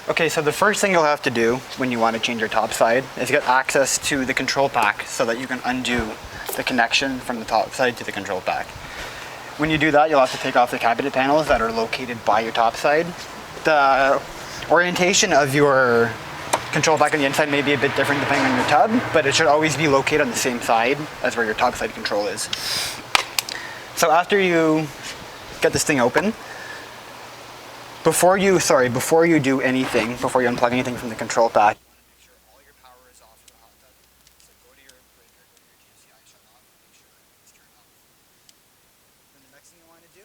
Okay, so the first thing you'll have to do when you want to change your top side is get access to the control pack so that you can undo the connection from the top side to the control pack. When you do that, you'll have to take off the cabinet panels that are located by your top side. The orientation of your control pack on the inside may be a bit different depending on your tub, but it should always be located on the same side as where your top side control is. So after you get this thing open, before you do anything, before you unplug anything from the control pack, you want to make sure all your power is off in the hot tub. So go to your breaker, go to your GFCI, shut off, and make sure it's turned off. Then the next thing you want to do,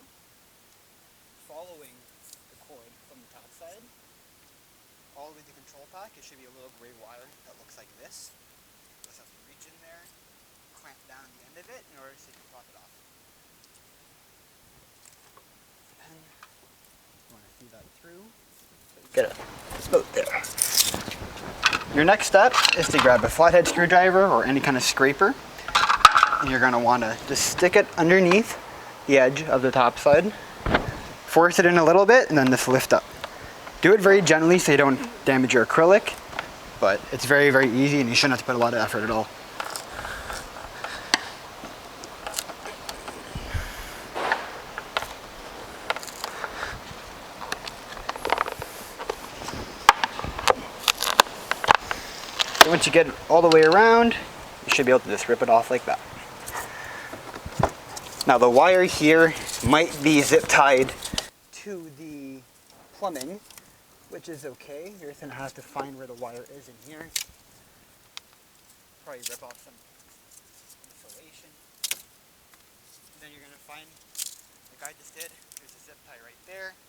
following the cord from the top side, all the way to the control pack, it should be a little gray wire that looks like this. You just have to reach in there, clamp down the end of it in order so you can pop it off. And you want to see that through. Get it about there. Your next step is to grab a flathead screwdriver or any kind of scraper, and you're going to want to just stick it underneath the edge of the top side, force it in a little bit, and then just lift up. Do it very gently so you don't damage your acrylic, but it's very, very easy and you shouldn't have to put a lot of effort at all. Once you get it all the way around, you should be able to just rip it off like that. Now the wire here might be zip tied to the plumbing, which is okay. You're just gonna have to find where the wire is in here. Probably rip off some insulation. And then you're gonna find, like I just did, there's a zip tie right there. You're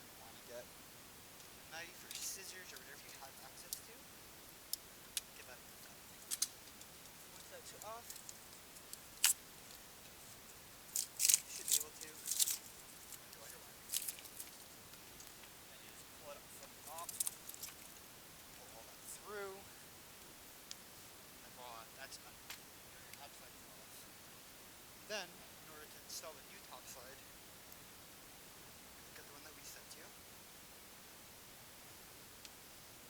gonna wanna get a knife or scissors or whatever you have access to. Get that ripped up. Once that's off, you should be able to draw your wire. And you just pull it up from the top, pull all that through, and voila, that's done. Your top side is off. Then, in order to install the new top side, look at the one that we sent you.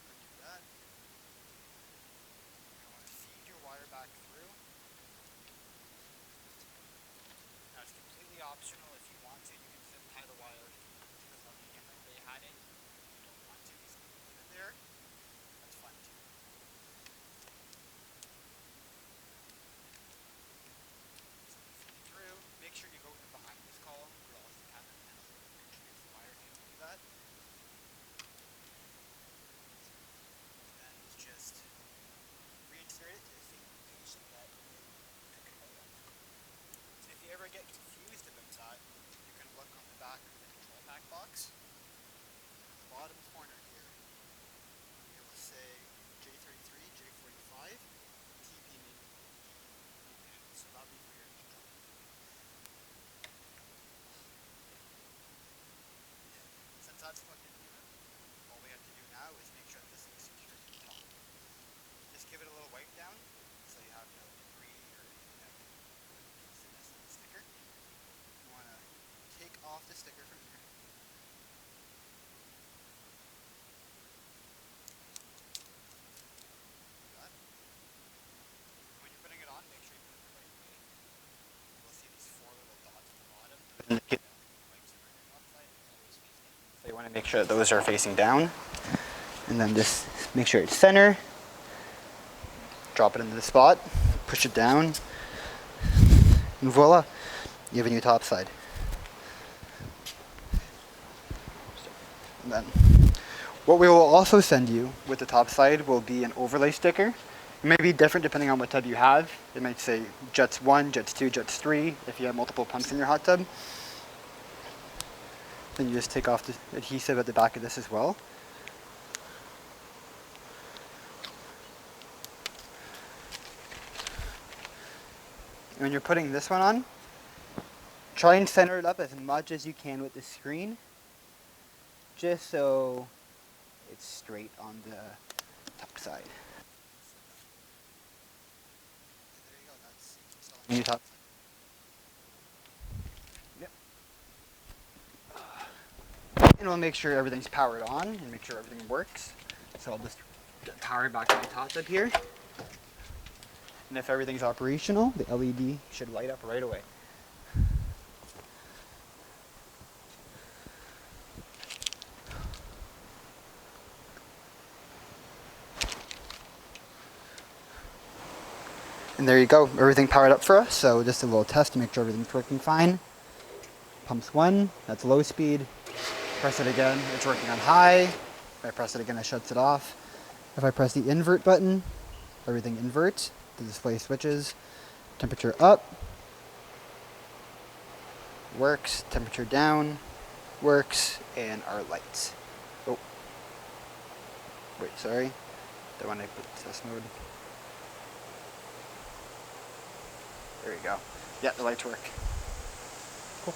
Undo that. You're going to want to feed your wire back through. Now it's completely optional. If you want to, you can zip tie the wire to the medium that they had it. If you don't want to, just leave it there. That's fine too. So feed it through. Make sure you go in behind this column, or else the cabinet panel will introduce the wire to do that. And then just reinsert it to the same location that you took it out of. So if you ever get confused about that, you can look on the back of the control pack box. At the bottom corner here, it will say J33, J45, TP main. So that'll be for your control. Since that's plugged in here, all we have to do now is make sure that this thing is secure to the top. Just give it a little wipe down so you have no debris or anything that can get this in the sticker. You want to take off the sticker from here. Like that. When you're putting it on, make sure you put it the right way. You'll see these four little dots at the bottom. So you want to make sure that those are facing down. And then just make sure it's center. Drop it into the spot, push it down, and voila, you have a new top side. And then, what we will also send you with the top side will be an overlay sticker. It may be different depending on what tub you have. It might say Jets 1, Jets 2, Jets 3 if you have multiple pumps in your hot tub. Then you just take off the adhesive at the back of this as well. When you're putting this one on, try and center it up as much as you can with the screen, just so it's straight on the top side. There you go, that's installing your top side. Yep. And we'll make sure everything's powered on and make sure everything works. So I'll just power it back to my Topside here. And if everything's operational, the LED should light up right away. And there you go, everything powered up for us. So just a little test to make sure everything's working fine. Pumps 1, that's low speed. Press it again, it's working on high. If I press it again, it shuts it off. If I press the invert button, everything inverts. The display switches. Temperature up, works. Temperature down, works. And our lights. Oh, wait, sorry. The one I put test mode. There you go. Yeah, the lights work. Cool.